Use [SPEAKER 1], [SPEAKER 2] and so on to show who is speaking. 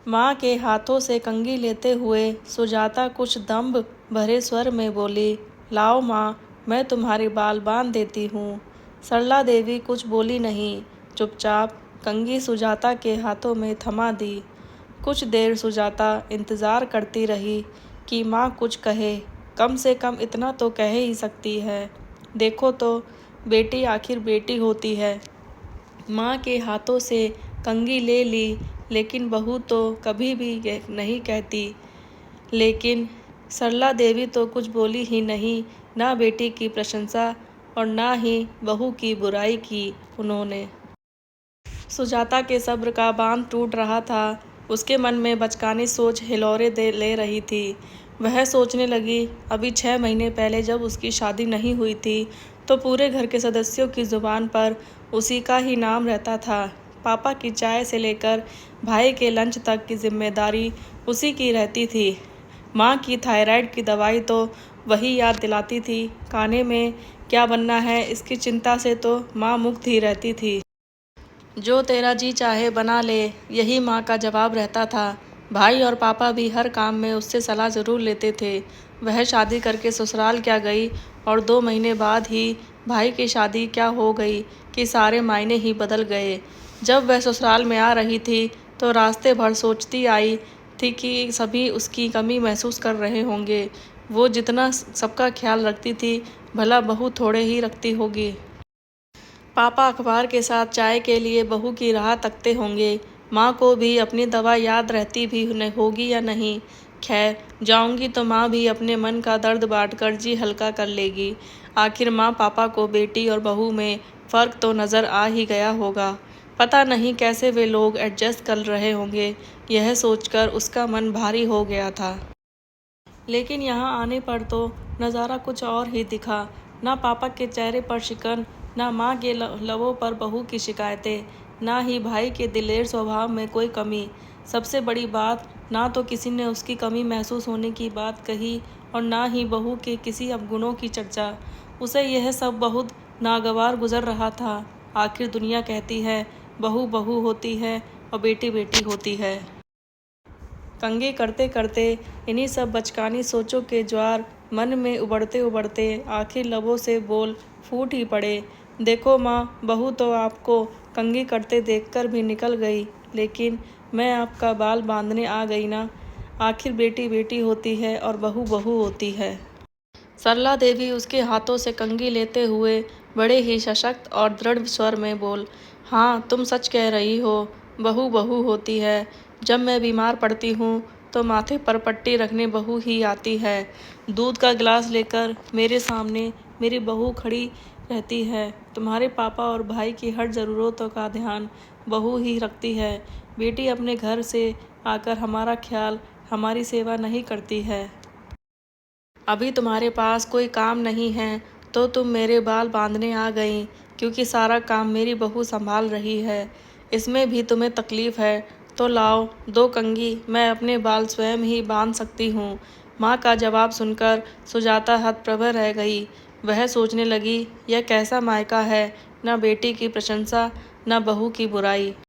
[SPEAKER 1] माँ के हाथों से कंघी लेते हुए सुजाता कुछ दम्भ भरे स्वर में बोली, लाओ माँ, मैं तुम्हारे बाल बांध देती हूँ। सरला देवी कुछ बोली नहीं, चुपचाप कंघी सुजाता के हाथों में थमा दी। कुछ देर सुजाता इंतज़ार करती रही कि माँ कुछ कहे, कम से कम इतना तो कह ही सकती है। देखो तो, बेटी आखिर बेटी होती है। माँ के हाथों से कंघी ले ली, लेकिन बहू तो कभी भी नहीं कहती। लेकिन सरला देवी तो कुछ बोली ही नहीं, ना बेटी की प्रशंसा और ना ही बहू की बुराई की उन्होंने। सुजाता के सब्र का बांध टूट रहा था। उसके मन में बचकानी सोच हिलोरे ले रही थी। वह सोचने लगी, अभी 6 महीने पहले जब उसकी शादी नहीं हुई थी तो पूरे घर के सदस्यों की ज़ुबान पर उसी का ही नाम रहता था। पापा की चाय से लेकर भाई के लंच तक की जिम्मेदारी उसी की रहती थी। माँ की थायराइड की दवाई तो वही याद दिलाती थी। खाने में क्या बनना है इसकी चिंता से तो माँ मुक्त ही रहती थी। जो तेरा जी चाहे बना ले, यही माँ का जवाब रहता था। भाई और पापा भी हर काम में उससे सलाह ज़रूर लेते थे। वह शादी करके ससुराल क्या गई और 2 महीने बाद ही भाई की शादी क्या हो गई कि सारे मायने ही बदल गए। जब वह ससुराल में आ रही थी तो रास्ते भर सोचती आई थी कि सभी उसकी कमी महसूस कर रहे होंगे। वो जितना सबका ख्याल रखती थी, भला बहू थोड़े ही रखती होगी। पापा अखबार के साथ चाय के लिए बहू की राह तकते होंगे। माँ को भी अपनी दवा याद रहती भी होगी या नहीं। खैर, जाऊंगी तो माँ भी अपने मन का दर्द बांटकर जी हल्का कर लेगी। आखिर माँ पापा को बेटी और बहू में फ़र्क तो नज़र आ ही गया होगा। पता नहीं कैसे वे लोग एडजस्ट कर रहे होंगे। यह सोचकर उसका मन भारी हो गया था। लेकिन यहाँ आने पर तो नज़ारा कुछ और ही दिखा। ना पापा के चेहरे पर शिकन, ना माँ के लबों पर बहू की शिकायतें, ना ही भाई के दिलेर स्वभाव में कोई कमी। सबसे बड़ी बात, ना तो किसी ने उसकी कमी महसूस होने की बात कही और ना ही बहू के किसी अवगुणों की चर्चा। उसे यह सब बहुत नागवार गुजर रहा था। आखिर दुनिया कहती है, बहू बहू होती है और बेटी बेटी होती है। कंघी करते करते इन्हीं सब बचकानी सोचों के ज्वार मन में उबड़ते उबड़ते आखिर लबों से बोल फूट ही पड़े। देखो माँ, बहू तो आपको कंघी करते देखकर भी निकल गई, लेकिन मैं आपका बाल बांधने आ गई ना। आखिर बेटी बेटी होती है और बहू बहू होती है। सरला देवी उसके हाथों से कंघी लेते हुए बड़े ही सशक्त और दृढ़ स्वर में बोल, हाँ, तुम सच कह रही हो, बहू बहू होती है। जब मैं बीमार पड़ती हूँ तो माथे पर पट्टी रखने बहू ही आती है। दूध का गिलास लेकर मेरे सामने मेरी बहू खड़ी रहती है। तुम्हारे पापा और भाई की हर ज़रूरतों का ध्यान बहू ही रखती है। बेटी अपने घर से आकर हमारा ख्याल, हमारी सेवा नहीं करती है। अभी तुम्हारे पास कोई काम नहीं है तो तुम मेरे बाल बांधने आ गईं, क्योंकि सारा काम मेरी बहू संभाल रही है। इसमें भी तुम्हें तकलीफ़ है तो लाओ 2 कंघी, मैं अपने बाल स्वयं ही बांध सकती हूँ। माँ का जवाब सुनकर सुजाता हतप्रभ रह गई। वह सोचने लगी, यह कैसा मायका है, न बेटी की प्रशंसा न बहू की बुराई।